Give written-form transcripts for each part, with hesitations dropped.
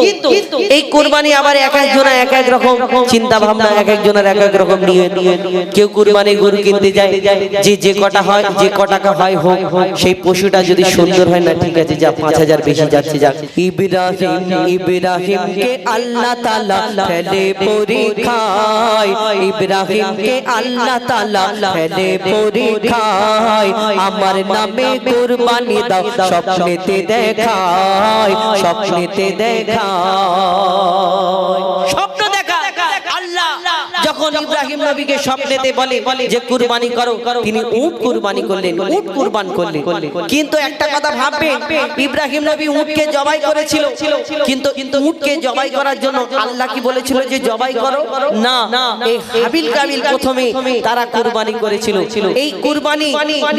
কিন্তু এই কুরবানি আবার এক একজনের এক এক রকম চিন্তা ভাবনা, এক একজনের এক এক রকম নিয়ে কেউ কুরবানি গরু কিনতে যায় যে যে কটা হয়, যে কটাকা হয় হোক, সেই পশুটা যদি সুন্দর হয় না ঠিক আছে, যা 5000 বেশি যাচ্ছে যাক। ইব্রাহিমকে আল্লাহ তাআলা ফেলে পরীক্ষায়, ইব্রাহিমকে আল্লাহ তাআলা ফেলে পরীক্ষায়, আমার নামে কুরবানি দাও স্বপ্নেতে দেখায়, স্বপ্নেতে দেখায়, স্বপ্ন দেখা। আল্লাহ যখন ইব্রাহিম নবীকে স্বপ্নেতে বলে যে কুরবানি করো, তিনি উট কুরবানি করলেন, উট কুরবান করলেন। কিন্তু একটা কথা ভাববেন, ইব্রাহিম নবী উটকে জবাই করেছিল, কিন্তু উটকে জবাই করার জন্য আল্লাহ কি বলেছিল যে জবাই করো না, এই হাবিল কাবিল প্রথমে তারা কুরবানি করেছিল। এই কুরবানি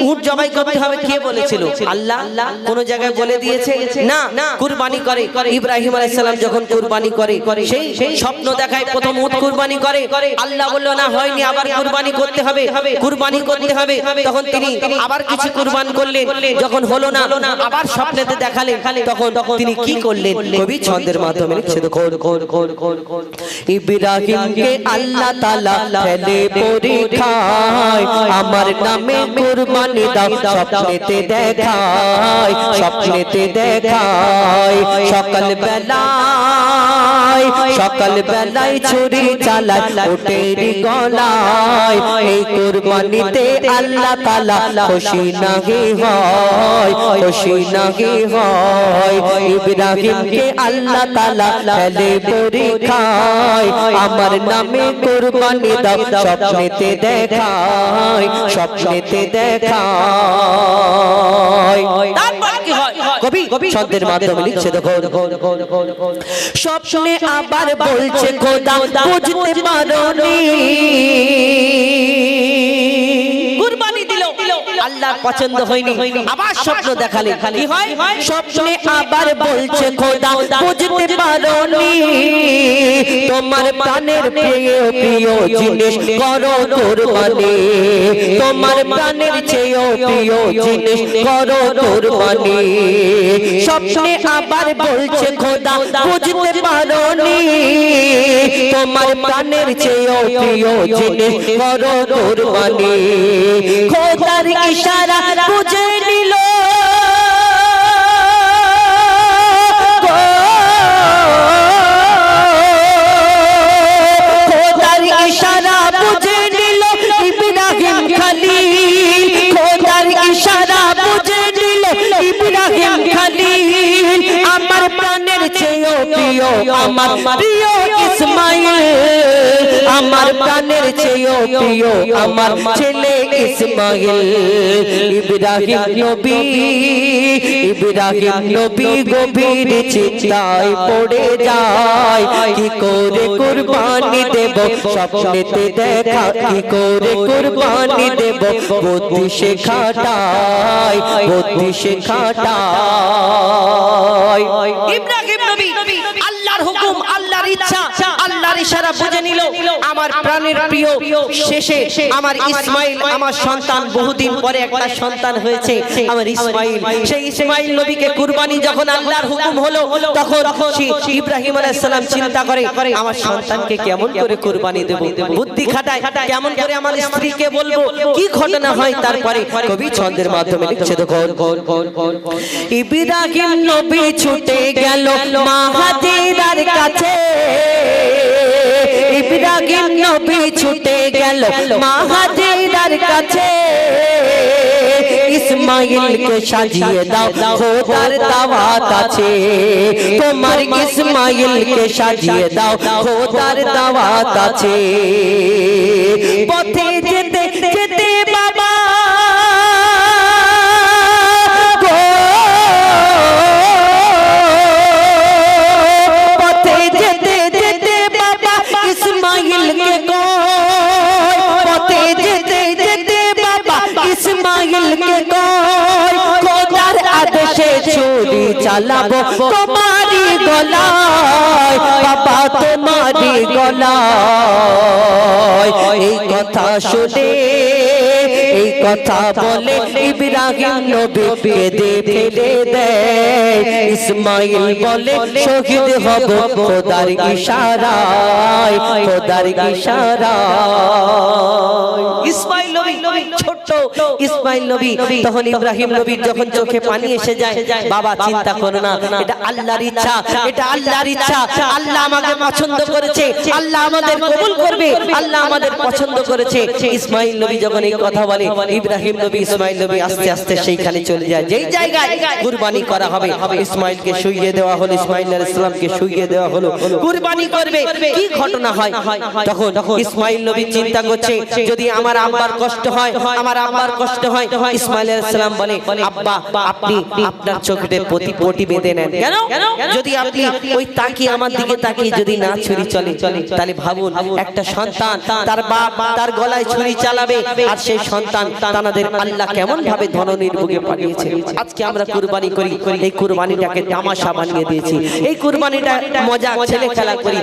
উট জবাই করতে হবে কে বলেছিল? আল্লাহ কোন জায়গায় বলে দিয়েছে না, কুরবানি করে। ইব্রাহিম আলাইহিস সালাম যখন কুরবানি করে, সেই স্বপ্ন দেখায় প্রথম উট কুরবানি করে। আল্লাহ বলল না হয়নি, আবার কুরবানি করতে হবে, কুরবানি করতে হবে। তখন তিনি আবার কিছু কুরবান করলেন, যখন হলো না আবার স্বপ্নেতে দেখালেন, তখন তিনি কি করলেন? কবি ছন্দের মাধ্যমে লিখছে দেখো, ইব্রাহিমকে আল্লাহ তাআলা ফেলে পরীক্ষায়, আমার নামে কুরবানি দাও স্বপ্নেতে দেখায়, স্বপ্নেতে দেখায়। সকাল বেলায় ছুরি চালায় উটের গলায়, এই কুরবানিতে আল্লাহ তাআলা খুশি নাহি হয়, খুশি নাহি হয়। ইব্রাহিমকে আল্লাহ তাআলা ফেলে পরীক্ষায়, আমার নামে কুরবানি দাও স্বপ্নেতে দেখায়, স্বপ্নেতে দেখায়। তারপর কি হয়? কবি শব্দের মাধ্যমে লিখছে দেখো, স্বপ্নে আবার বলছে খোদা বুঝতে পারোনি, কুরবানি দিল আল্লাহ পছন্দ হয়নি, আবার স্বপ্ন দেখালেন। কি হয়? স্বপ্নে আবার বলছে খোদা বুঝতে পারোনি, তোমার প্রাণের প্রিয় প্রিয় জিনিস করো কুরবানি, তোমার প্রাণের চেয়েও প্রিয় জিনিস করো কুরবানি। স্বপ্নে আবার বলছে খোদা বুঝতে পারোনি, তোমার প্রাণের চেয়েও প্রিয় জিনিস করো কুরবানি। খোদার ইশারা বুঝে নিল, খোদার ইশারা বুঝে নিল ইব্রাহিম খলিল, খোদার ইশারা বুঝে নিল ইব্রাহিম খলিল। আমার প্রাণের চেয়েও প্রিয় আমার প্রিয় ইসমাইল, আমার প্রাণের চেয়েও প্রিয় আমার ছেলে ইসমাইল। ইব্রাহিম নবী গভীর চিন্তায় পড়ে যায়, কি করে কুরবানি দেব স্বপ্নেতে দেখা, কি করে কুরবানি দেব বুদ্ধি সে খাটায়, বুদ্ধি সে খাটায়। ইব্রাহিম নবী আল্লাহর হুকুম, আল্লাহর ইচ্ছা, আল্লাহর ইশারা বুঝে নিল। আমার প্রাণের প্রিয় শেষে আমার ইসমাইল, আমার সন্তান, বহুদিন পরে একটা সন্তান হয়েছে আমার ইসমাইল। সেই ইসমাইল নবীকে কুরবানি যখন আল্লাহর হুকুম হলো, তখন ইব্রাহিম আলাইহিস সালাম চিন্তা করে আমার সন্তানকে কেমন করে কুরবানি দেব, বুদ্ধি খাটায় কেমন করে আমার স্ত্রীকে বলবো, কি ঘটনা হয়। তারপরে কবি ছন্দের মাধ্যমে লিখছে দেখো, ইব্রাহিম নবী ছুটে গেল মা হাজেরার কাছে, ইব্রাহিম নবী ছুটে গেল মা হাজেরার কাছে, ইসমাইলকে সাজিয়ে দাও খোদার দাওয়াত আছে, তোমার ইসমাইলকে সাজিয়ে দাও খোদার দাওয়াত আছে। পথে যেতে যেতে বাবা ছুরি চালাবো তোমারি গলায়, বাবা তোমারি গলায়। এই কথা শুনে কথা বলে ইব্রাহিম নবী কেঁদে ফেলে দেয় ইসমাইল বলে শহীদ হব খোদার ইশারায় খোদার ইশারায় ইসমাইল নবী ছোট ইসমাইল নবী তখন ইব্রাহিম নবীর যখন চোখে পানি এসে যায় বাবা চিন্তা করো না এটা আল্লাহর ইচ্ছা এটা আল্লাহর ইচ্ছা আল্লাহ আমাকে পছন্দ করেছে আল্লাহ আমাদের কবুল করবে আল্লাহ আমাদের পছন্দ করেছে ইসমাইল নবী যখন এই কথা বলে ইব্রাহিম নবী ইসমাইল নবী আস্তে আস্তে সেইখানে চলে যায় যেই জায়গায় কুরবানি করা হবে ইসমাইলকে শুইয়ে দেওয়া হলো ইসমাইল আলাইহিস সালামকে শুইয়ে দেওয়া হলো কুরবানি করবে কি ঘটনা হয় তখন ইসমাইল নবী চিন্তা করছে যদি আমার আব্বার কষ্ট হয় আমার আব্বার কষ্ট হয় ইসমাইল আলাইহিস সালাম বলে আব্বা আপনি আপনার চোখে পটি বেঁধে নেন কেন যদি আপনি ওই তাকিয়ে আমার দিকে তাকিয়ে যদি না ছুরি চলে তাহলে ভাবুন একটা সন্তান তার বাপ তার গলায় ছুরি চালাবে আর সেই সন্তান তানাদের আল্লাহ কেমন ভাবে ধননির বুকে পাঠিয়েছে আজকে আমরা কুরবানি করি এই কুরবানিটাকে তামাশা বানিয়ে দিয়েছি এই কুরবানিটা মজা ছেলে খেলা করি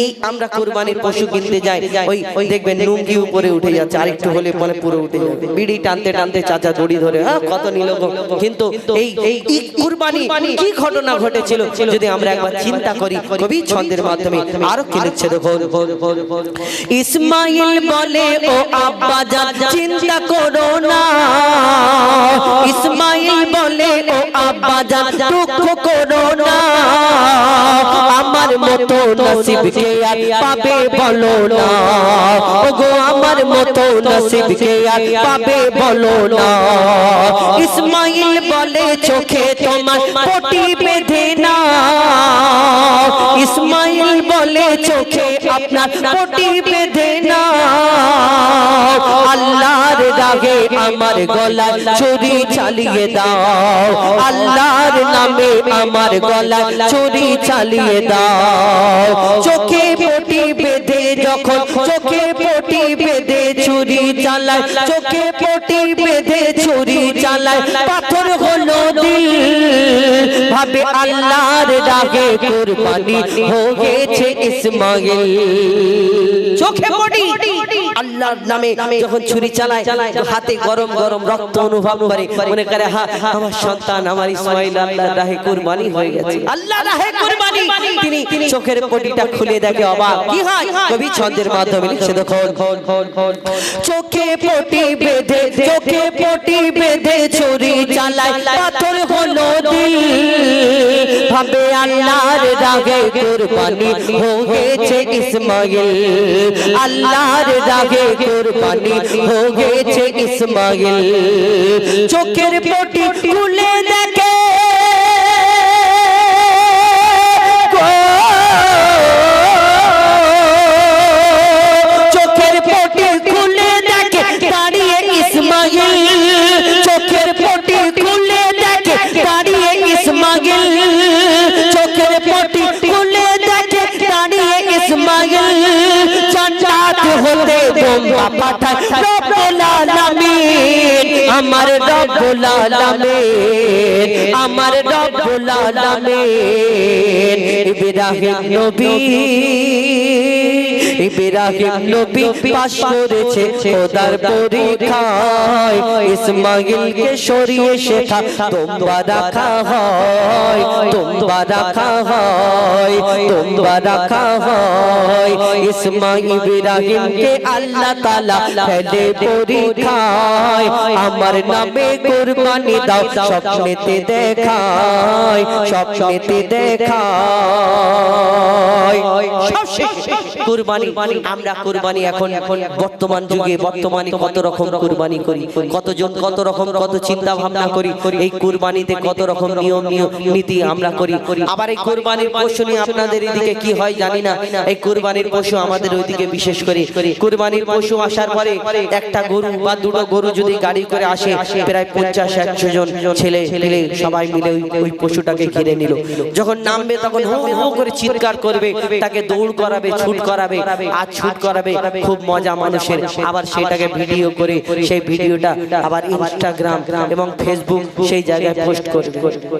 এই আমরা কুরবানির পশু কিনতে যাই ওই দেখবেন লুঙ্গি উপরে উঠে যাচ্ছে আরেকটু হলে পরে পুরো উঠে যাবে বিড়ি টানতে টানতে চাচা দড়ি ধরে কত নিল কিন্তু এই কুরবানি কি ঘটনা ঘটেছিল যদি আমরা একবার চিন্তা করি কবি ছন্দের মাধ্যমে আরো কি লিখছে দেখো ইসমাইল বলে ও আব্বা জান চিন্তা করো না ইসমাইল বলে ও আব্বা জান দুঃখ করো না আমার মতো নসিবকে আর পাবে বলো না ওগো আমার মতো নসিবকে আর পাবে বলো না ইসমাইল বলে চোখে তোমার পটি বেঁধে না ইসমাইল বলে চোখে আপনার পটি বেঁধে না আল্লাহর রাগে আমার গলায় ছুরি চালিয়ে দাও আল্লাহর নামে আমার গলায় ছুরি চালিয়ে দাও চোখে পটি বেঁধে যখন চোখে পটি বেঁধে ছুরি চালায় চোখে পটি বেঁধে ছুরি চালায় পাথর হলো দিল ভাবে আল্লাহর রাগে কুরবানি হয়েছে ইসমাইল চোখে পটি আল্লাহর নামে যখন ছুরি চালায় হাতে গরম গরম রক্ত অনুভব করে মনে করে আমার সন্তান আমার ইসমাইল আল্লাহর রাহে কুরবানি হয়ে গেছে আল্লাহর রাহে কুরবানি তিনি চোখের পটিটা খুলে দেখে অবাক কি হয় কবি ছন্দের মাধ্যমে লিখছে দেখো চোখে পটি বেঁধে ছুরি চালায় পাথর হলো দিল ভাবে আল্লাহর রাগে কুরবানি হয়েছে ইসমাইল আল্লাহর রাগে কুরবানি হয়েছে ইসমাইল চোখের পটি খুলে দেখে চোখের পটি খুলে দেখে দাঁড়িয়ে ইসমাইল চোখের পটি খুলে দেখে দাঁড়িয়ে ইসমাইল চোখের পটি খুলে দেখে দাঁড়িয়ে ইসমাইল জান্নাত হতে বোমা পাঠায় রব্বুল আলামিন আমার রব্বুল আলামিন আমার রব্বুল আলামিন ইব্রাহিম নবী পাশ করেছে খোদার পরীক্ষায় ইসমাইলকে সরিয়ে শেখা তোমরা রাখা হয় ইসমাইল ইব্রাহিমকে আল্লাহ তাআলা ফেলে পরীক্ষায় আমার নামে কুরবানি দাও স্বপ্নেতে দেখায় কুরবানি আমরা কুরবানি এখন বর্তমান যুগে বর্তমানে কত রকম কুরবানি করি কতজন কত রকম কত চিন্তা ভাবনা করি এই কুরবানিতে কত রকম নিয়ম নীতি আমরা করি আবার এই কুরবানির পশু নিয়ে আপনাদের এদিকে কি হয় জানি না এই কুরবানির পশু আমাদের ওইদিকে বিশেষ করে কুরবানির পশু আসার পরে একটা গরু বা দুটো গরু যদি গাড়ি করে আসে প্রায় 50-100 জন ছেলে সবাই মিলে ওই পশুটাকে ঘিরে নিল যখন নামবে তখন হো হো করে চিৎকার করবে তাকে দৌড় করাবে শুট করাবে, আজ শুট করাবে, খুব মজা মানুষের, আবার সেটাকে ভিডিও করে সেই ভিডিওটা আবার ইনস্টাগ্রাম এবং ফেসবুক সেই জায়গায় পোস্ট করবে।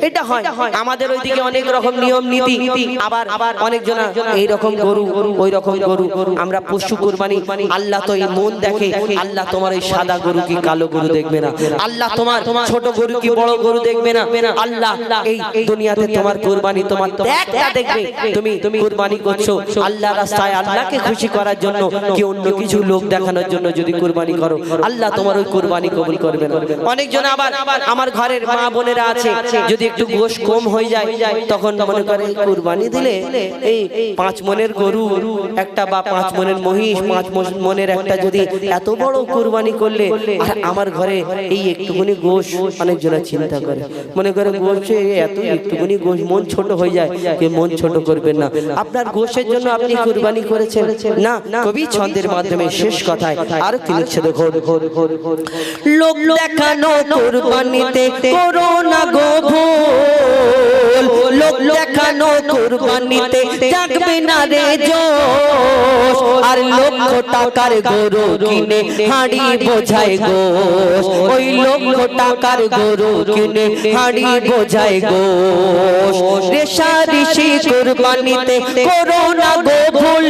এটা হয় আমাদের ওইদিকে অনেক রকম নিয়ম নীতি, আবার অনেকজন এই রকম গরু ওই রকম গরু। আমরা পশু কুরবানি, আল্লাহ তো এই মন দেখে, আল্লাহ তোমার এই সাদা গরু কি কালো গরু দেখবে না, আল্লাহ তোমার ছোট গরু কি বড় গরু দেখবে না, আল্লাহ এই দুনিয়াতে তোমার কুরবানি তোমার একটা দেখবে, তুমি কুরবানি করছো আল্লাহর রাস্তায় আল্লাহকে খুশি করার জন্য কি অন্য কিছু লোক দেখানোর জন্য যদি কুরবানি করো, আল্লাহ তোমার ওই কুরবানি কবুল করবে না। অনেকজন আবার আমার ঘরের মা বোনেরা আছে, যদি একটু গোশ কম হয়ে যায় তখন মনে করে কুরবানি দিলে এই 5 মনের গরু একটা বা 5 মনের মহিষ, 5 মনের একটা যদি এত বড় কুরবানি করলে, আর আমার ঘরে এই একটুখানি গোশ, অনেকজন চিন্তা করে মনে করে গোশে এত একটুখানি গোশ মন ছোট হয়ে যায়, কে মন ছোট করবেন না, আপনার গোশের জন্য আপনি কুরবানি করেছেন না। কবি ছন্দের মাধ্যমে শেষ কথায় আর কি লিখছে দেখো, লোক দেখানো কুরবানিতে করো না গো ভুল, লোক দেখানো কুরবানিতে জাগবে না রে জোশ, আর লক্ষ টাকার গরু কিনে হাড়ি বোঝায় গোশ, ওই লক্ষ টাকার গরু কিনে হাড়ি বোঝায় গোশ, রেশারেশি কুরবানিতে করো না গো ভুল,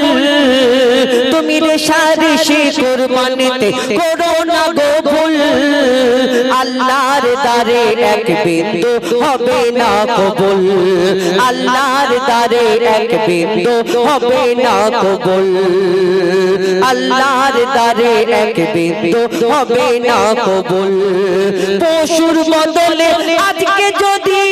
তুমি রেশারেশি কুরবানিতে করো না গো ভুল, আল্লাহর দারে এক বিন্দু হবে না কবুল, আল্লাহর দারে এক বিন্দু হবে না কবুল, আল্লাহর দারে এক বিন্দু হবে না কবুল। পশুর বদলে আজকে যদি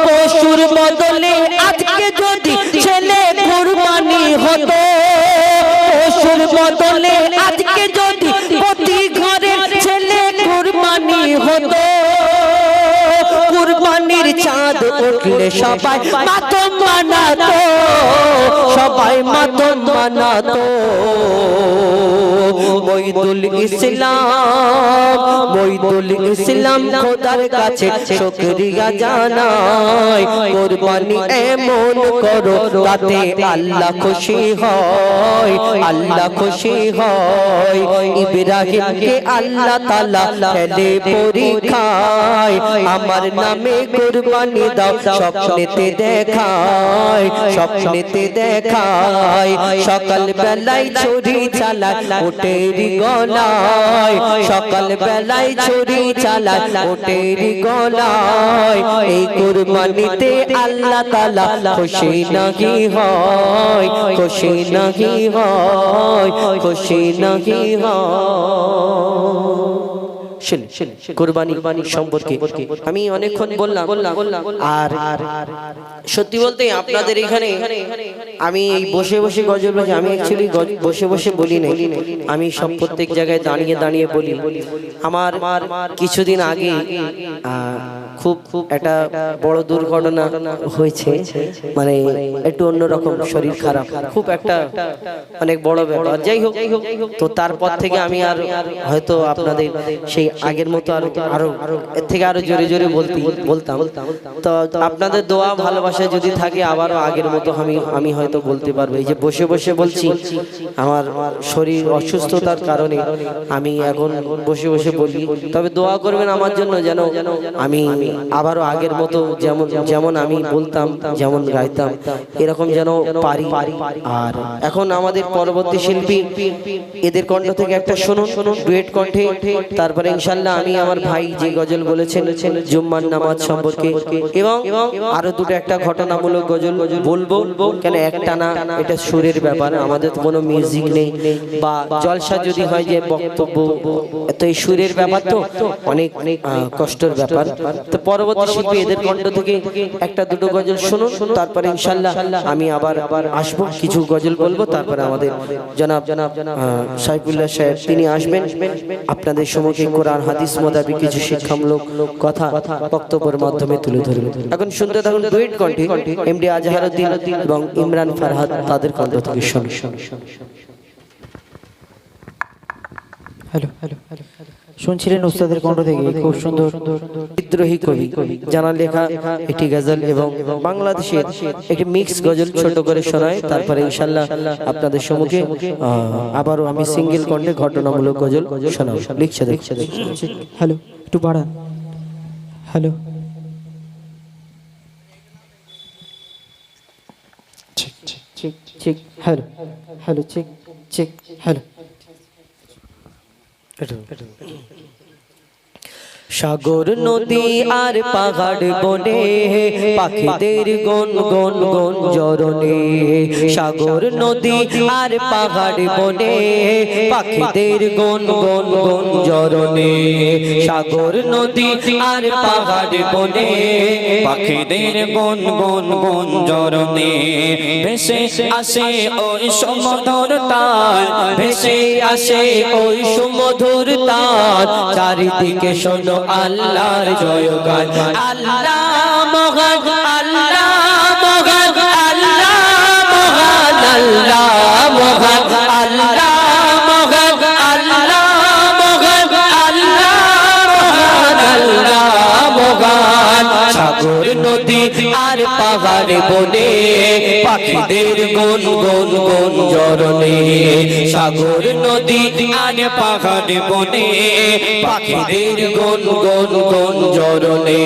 পশুর বদলে আজকে যদি ছেলে কুরবানি হতো, পশুর বদলে আজকে যদি প্রতি ঘরে ছেলে কুরবানি হতো, কুরবানির চাঁদ উঠলে সবাই মাতম মানাতো, সবাই মাতম মানাতো। মঈদুল ইসলাম, মঈদুল ইসলাম খোদার কাছে শুকরিয়া জানাই, কুরবানি এমন করো তাতে আল্লাহ খুশি হয়, আল্লাহ খুশি হয়। ইব্রাহিমকে আল্লাহ তাআলা ফেলে পরীক্ষায়, আমার নামে কুরবানি দাও স্বপ্নেতে দেখায়, স্বপ্নেতে দেখায়, সকাল বেলায় ছুরি চালায় উটের গলায়, সকাল বেলায় ছুরি চালায় উটের গলায়, এই কুরবানিতে আল্লাহ তাআলা খুশি নাহি হয়, খুশি নাহি হয়, খুশি নাহি হয়। কুরবানি সম্পর্কে আমি অনেকক্ষণ বললাম, আর সত্যি বলতে আপনাদের এখানে আমি এই বসে বসে গজল বলছি, আমি অ্যাকচুয়ালি বসে বসে বলি না, আমি সব প্রত্যেক জায়গায় দাঁড়িয়ে দাঁড়িয়ে বলি। আমার কিছুদিন আগে খুব একটা বড় দুর্ঘটনা হয়েছে, মানে একটু অন্যরকম, শরীর খারাপ, খুব একটা অনেক বড় ব্যাপার। যাই হোক, তো তারপর থেকে আমি আর হয়তো আপনাদের সেই আগের মতো আরো এর থেকে আরো জোরে জোরে বলতাম। তো আপনাদের দোয়া ভালোবাসা যদি থাকে আবারও আগের মতো আমি হয়তো বলতে পারবো। এই যে বসে বসে বলছি, আমার শরীর অসুস্থতার কারণে আমি এখন বসে বসে বলি, তবে দোয়া করবেন আমার জন্য যেন আমি আবারও আগের মতো যেমন আমি বলতাম, যেমন গাইতাম, এরকম যেন পারি। আর এখন আমাদের পরবর্তী শিল্পী এদের কণ্ঠ থেকে একটা শুনুন, ডুয়েট কণ্ঠে। তারপরে ইনশাআল্লাহ আমি আমার ভাই যে গজল বলেছেন জুম্মার নামাজ সম্পর্কে, এবং আরো দুটো একটা ঘটনামূলক গজল বলবো, কেন একটা না, এটা সুরের ব্যাপার, আমাদের কোনো মিউজিক নেই বা জলসা যদি হয় যে বক্তব্য, তো এই সুরের ব্যাপার তো অনেক কষ্টের ব্যাপার। তো পরবর্তী শিল্পী এদের কণ্ঠ থেকে একটা দুটো গজল শুনুন, তারপরে ইনশাআল্লাহ আমি আবার আসবো, কিছু গজল বলবো, তারপরে আমাদের জনাব সাইফুল্লাহ সাহেব তিনি আসবেন, আপনাদের সম্মুখে কোরআন হাদিস মোতাবেক কিছু শিক্ষামূলক কথা বক্তব্যের মাধ্যমে তুলে ধরবেন। এখন শুনতে থাকুন ডুয়েট কণ্ঠে এমডি আজহারউদ্দিন এবং ইমরান ফারহাদ, তাদের কণ্ঠ থেকে শুনুন। হ্যালো হ্যালো হ্যালো শুনছিলেন উস্তাদের কণ্ঠ থেকে খুব সুন্দর বিদ্রোহী কবি জানার লেখা একটি গজল এবং বাংলাদেশের একটি মিক্স গজল ছোট করে শোনায়। তারপরে ইনশাআল্লাহ আপনাদের সম্মুখে আবারও আমি সিঙ্গেল কণ্ঠে ঘটনামূলক গজল শোনাবো। লিখছে দেখছে হ্যালো, একটু বাড়ান। হ্যালো, ঠিক ঠিক ঠিক ঠিক হ্যালো হ্যালো ঠিক ঠিক হ্যালো। সাগর নদী আর পাহাড় বনে পাখিদের গন গন গন জরনে, সাগর নদী আর পাহাড় বনে পাখিদের গন গন গন জরনে, সাগর নদী আর পাহাড় বনে পাখিদের গন গন গন জরনে, ভেসে আসে ওই সমুদ্র তার, ভেসে আসে ওই সমুদ্র তার, চারিদিকে শোনো আল্লাহর জয়গান। আল্লাহ মহান, আল্লাহ মহান, আল্লাহ মহান, আল্লাহ মহান, আল্লাহ মহান, আল্লাহ মহান, আল্লাহ মহান, আল্লাহ মহান। সাগর নদী আর পাহাড় বনে পাখিদের গুন গুন গুন জরনে, সাগর নদী আর পাহাড় বনে পাখিদের গুন গুন গুন জরনে,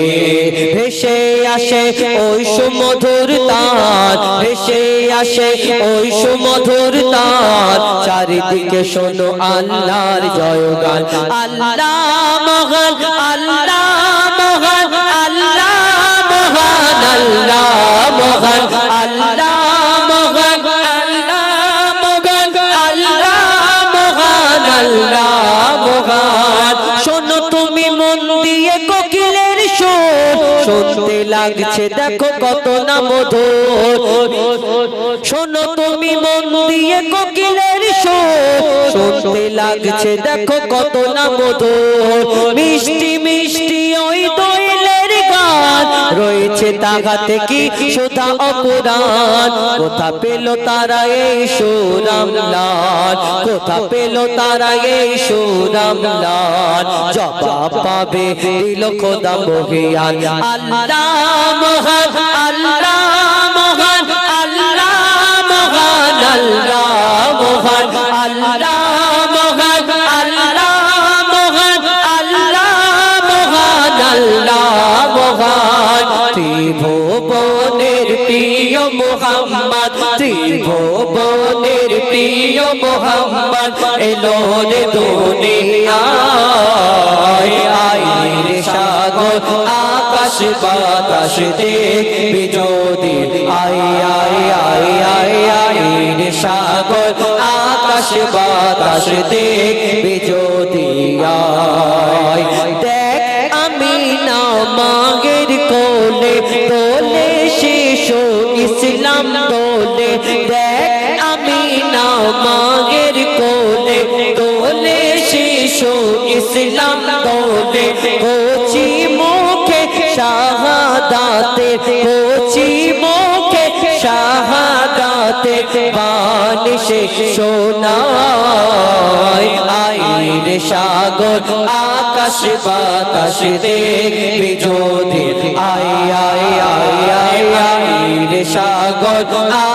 ভেসে আসে ওই সুমধুর তার, ভেসে আসে ওই সুমধুর তার, চারিদিকে শোনো আল্লাহর জয়গান। আল্লাহ মহান, আল্লাহ মহান, আল্লাহ মহান, আল্লাহ মহান, আল্লাহ মহান, আল্লাহ মহান, আল্লাহ মহান, আল্লাহ মহান। শোনো তুমি মন দিয়ে কোকিলের সুর, শুনতে লাগছে দেখো কত না মধুর। শোনো তুমি মন দিয়ে কোকিলের সুর, শুনতে লাগছে দেখো কত না মধুর। মিষ্টি মিষ্টি ওই দোয়েলের গান, রয়েছে তাহাতে কি সুধা অপুরাণ। কোথা পেল তারা এই সুরাম লাল, কোথা পেল তারা এই সুরাম লাল, জবাব পাবে দিল খোদা মহিয়ান। আল্লাহ মহান, আল্লাহ মহান, আল্লাহ মহান, আল্লাহ মহান, আল্লাহ মহান, আল্লাহ মহান, আল্লাহ মহান, আল্লাহ মহান। ত্রিভুবনের প্রিয় মুহাম্মদ, ত্রিভুবনের প্রিয় মুহাম্মদ এলো রে দুনিয়ায়। আয় রে সাগর আকাশ বাতাস দেখবি যদি, আয় আয় আয় আয় আয় রে সাগর আকাশ বাতাস দেখবি যদি, আয়। দেখ আমি না মাগের কোলে দোলে শিশু ইসলাম দোলে, দেখ আমি না মাগের কোলে দোলে শিশু ইসলাম দোলে। কচি মুখে শাহাদাতে, কচি মুখে শাহাদাতে বানিশে শোনায়। আয় রে সাগর আকাশ বাতাস দেখবি যদি, আয় আয় আয় আয় আয় রে সাগর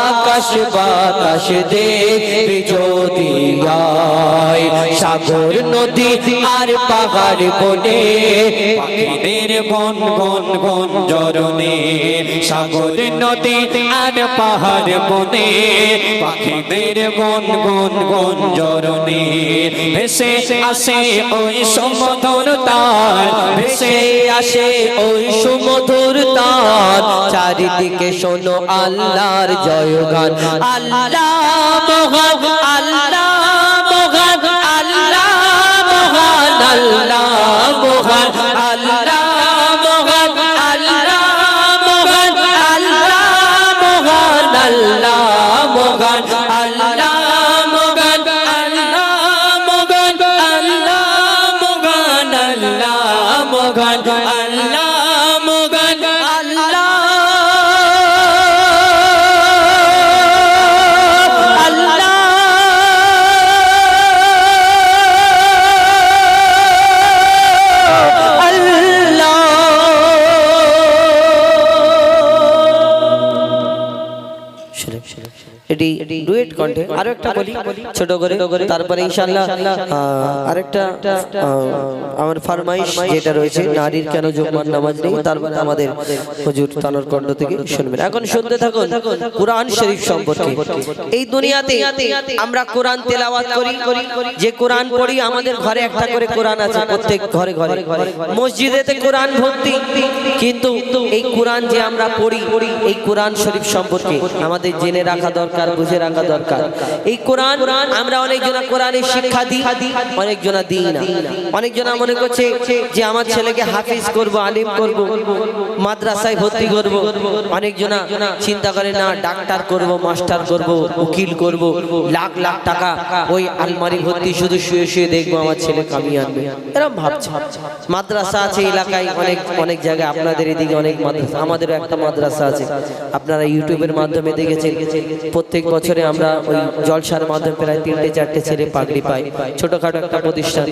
আকাশ বাতাস দেখবি যদি, আয়। সাগর নদী আর পাহাড় বনে পাখিদের গন গন গন জরনে, সাগর নদী আর পাহাড় বনে পাখিদের গন গন গন জরনে, ভেসে আসে ওই সমুদ্র তার, ভেসে আসে ওই সমুদ্র তার, চারিদিকে শোনো আল্লাহর জয়গান। আল্লাহ মহান, আল্লাহ মহান, আল্লাহ মহান, আল্লাহ মহান, আল্লাহ মহান, আল্লাহ মহান, আল্লাহ মহান, আল্লাহ মহান, আল্লাহ মহান, আল্লাহ মহান, আল্লাহ মহান, আল্লাহ মহান, আল্লাহ মহান, আল্লাহ আল্লাহ এটি ডুয়েট কণ্ঠে আরো একটা বলি ছোট করে, তারপরে ইনশাআল্লাহ আরেকটা আমার ফরমাইশ যেটা রয়েছে নারীর কেন জুম্মার নামাজ নেই, তারপরে আমাদের হুজুর তানোর কণ্ঠ থেকে শুনবেন। এখন শুনতে থাকুন কুরআন শরীফ সম্পর্কে। এই দুনিয়াতে আমরা কোরআন তেলাওয়াত করি, যে কোরআন পড়ি, আমাদের ঘরে একটা করে কোরআন আছে, প্রত্যেক ঘরে ঘরে, মসজিদেতে কোরআন ভর্তি, কিন্তু এই কোরআন যে আমরা পড়ি, এই কোরআন শরীফ সম্পর্কে আমাদের জেনে রাখা দরকার, বুঝে রাখা দরকার। এই কোরআন আমরা অনেকজনা কোরআনের শিক্ষা দিই, অনেকজনা দিই না। অনেকজনা মনে করছে যে আমার ছেলেকে হাফিজ করব, আলিম করব, মাদ্রাসায় ভর্তি করব। অনেকজনা চিন্তা করে না ডাক্তার করব, মাস্টার করব, উকিল করব, লাখ লাখ টাকা ওই আলমারি ভর্তি শুধু শুয়ে শুয়ে দেখবো আমার ছেলে কামিয়ে আনবে, এরকম ভাবছে। মাদ্রাসা আছে এলাকায় অনেক অনেক জায়গায়, আপনাদের এদিকে অনেক মাদ্রাসা, আমাদেরও একটা মাদ্রাসা আছে, আপনারা ইউটিউবের মাধ্যমে দেখেছেন। প্রত্যেক বছরে আমরা ওই জলসার মাধ্যমে প্রায় 3-4টে ছেলে পাগড়ি পাই, ছোটখাটো একটা প্রতিষ্ঠান।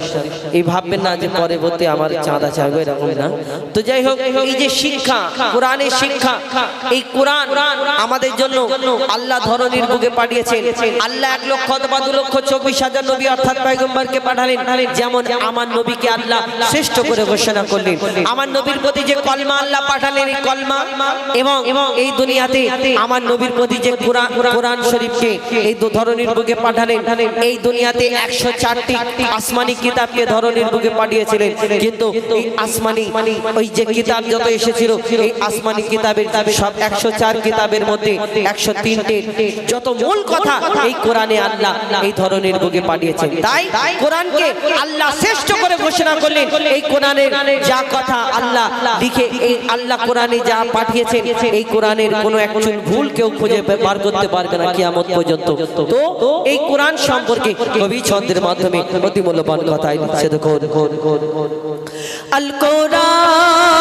এই ভাববেন না যে পরবর্তী আমার চাঁদা চাইবে, এরকম না। তো যাই হোক, এই যে শিক্ষা, কোরআনের শিক্ষা, এই কোরআন আমাদের জন্য আল্লাহ ধরনীর বুকে পাঠিয়েছেন। আল্লাহ 1,02,24,000 নবী অর্থাৎ পয়গম্বরকে পাঠালেন। যেমন আমার নবীকে আল্লাহ শ্রেষ্ঠ করে ঘোষণা করলেন, আমার নবীর প্রতি যে কলমা আল্লাহ পাঠালেন, এই কলমা, এবং এই দুনিয়াতে আমার নবীর প্রতি যে কোরআন শরীফকে এই ধরনীর বুকে পাঠালেন। এই দুনিয়াতে 104টি আসমানি কিতাবকে ধরনীর বুকে পাঠিয়েছিলেন, কিন্তু এই আসমানি ওই যে কিতাব যত এসেছিল, এই আসমানি কিতাবের সব 104 কিতাবের মধ্যে 103টে যত মূল কথা এই কোরআনে আল্লাহ এই ধরনের বুকে পাঠিয়েছেন। তাই কোরআনকে আল্লাহ শ্রেষ্ঠ করে ঘোষণা করলেন। এই কোরআনের যা কথা আল্লাহ লিখে, এই আল্লাহ কোরআনে যা পাঠিয়েছেন, এই কোরআনের কোনো একচুল ভুল কেউ খুঁজে বার করতে পারবে না কিয়ামত পর্যন্ত। তো এই কোরআন সম্পর্কে কবি ছন্দের মাধ্যমে অতি মূল্যবান কথা লিখছে। দেখুন, আল কোরআন